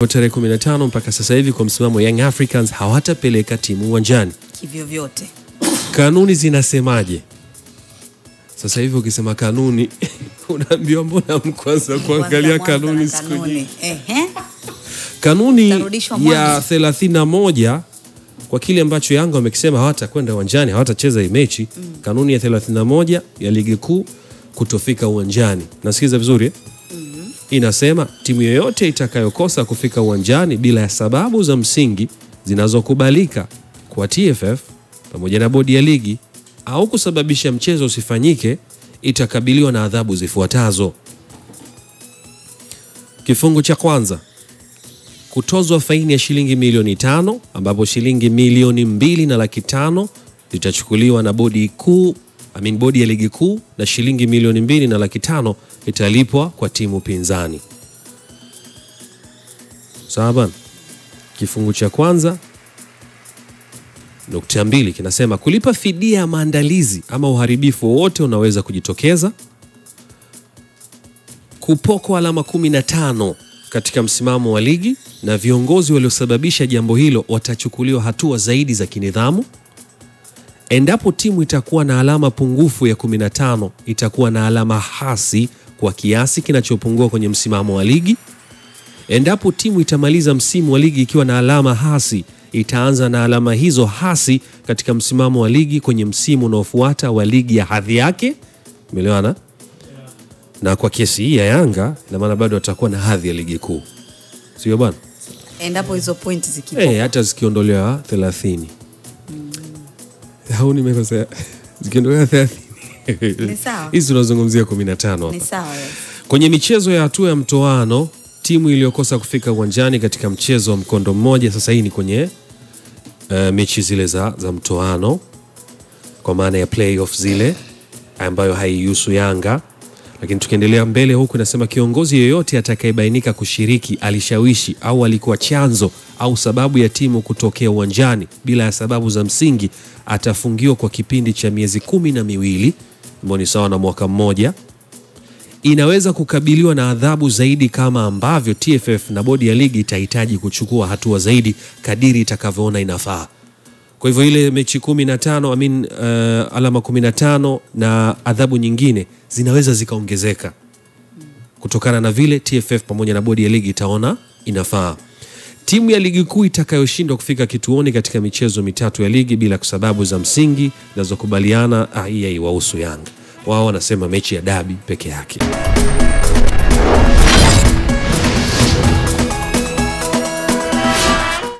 Tarehe 15 mpaka sasa hivi kwa msimamo Young Africans hawatapeleka timu uwanjani kivyo vyote. Kanuni zinasemaje? Sasa hivi ukisema kanuni unaambiwa mbona mkwanza kuangalia kanuni siku nyingi. Kanuni ya 31 kwa kile ambacho Yanga wamekisema hawatakwenda uwanjani, hawatacheza hii mechi. Kanuni ya 31 ya ligi kuu kutofika uwanjani. Nasikiza vizuri? Inasema timu yoyote itakayokosa kufika uwanjani bila ya sababu za msingi zinazokubalika kwa TFF pamoja na bodi ya ligi au kusababisha mchezo usifanyike itakabiliwa na adhabu zifuatazo. Kifungu cha kwanza, kutozwa faini ya shilingi milioni 5, ambapo shilingi milioni 2.5 zitachukuliwa na bodi ya ligi kuu na shilingi milioni 2.5 italipwa kwa timu pinzani. Sawa. Kifungu cha kwanza nukta 2 kinasema kulipa fidia ya maandalizi ama uharibifu wote unaweza kujitokeza. Kupokwa alama 15 katika msimamo wa ligi na viongozi waliosababisha jambo hilo watachukuliwa hatua zaidi za kinidhamu. Endapo timu itakuwa na alama pungufu ya 15 itakuwa na alama hasi kwa kiasi kinachopungua kwenye msimamo wa ligi. Endapo timu itamaliza msimu wa ligi ikiwa na alama hasi, itaanza na alama hizo hasi katika msimamo wa ligi kwenye msimu unaofuata wa ligi ya hadhi yake. Umeelewana? Na kwa kesi hii ya Yanga na maana bado watakuwa na hadhi ya ligi kuu. Sio bwana? Endapo hizo pointi zikipotea. Hata zikiondolewa 30. Hao nimekosea. Zikiondolewa 30. Ni sawa. Hizi tunazungumzia 15 hapa. Ni sawa. Kwenye michezo ya hatua ya mtoano, timu iliyokosa kufika uwanjani katika mchezo wa mkondo mmoja, sasa hii ni kwenye mechi zile za mtoano kwa maana ya playoff zile ambayo haihusu Yanga. Lakini tukiendelea mbele huku inasema kiongozi yeyote atakayebainika kushiriki, alishawishi au alikuwa chanzo au sababu ya timu kutokea uwanjani bila ya sababu za msingi atafungiwa kwa kipindi cha miezi 12, ambao ni sawa na mwaka mmoja. Inaweza kukabiliwa na adhabu zaidi kama ambavyo TFF na bodi ya ligi itahitaji kuchukua hatua zaidi kadiri itakavyoona inafaa. Kwa hivyo ile mechi 15 alama 15 na adhabu nyingine zinaweza zikaongezeka kutokana na vile TFF pamoja na bodi ya ligi itaona inafaa. Timu ya ligi kuu itakayoshindwa kufika kituoni katika michezo mitatu ya ligi bila sababu za msingi zinazokubaliana hii haiwahusu Yanga. Wao wanasema mechi ya dabi peke yake.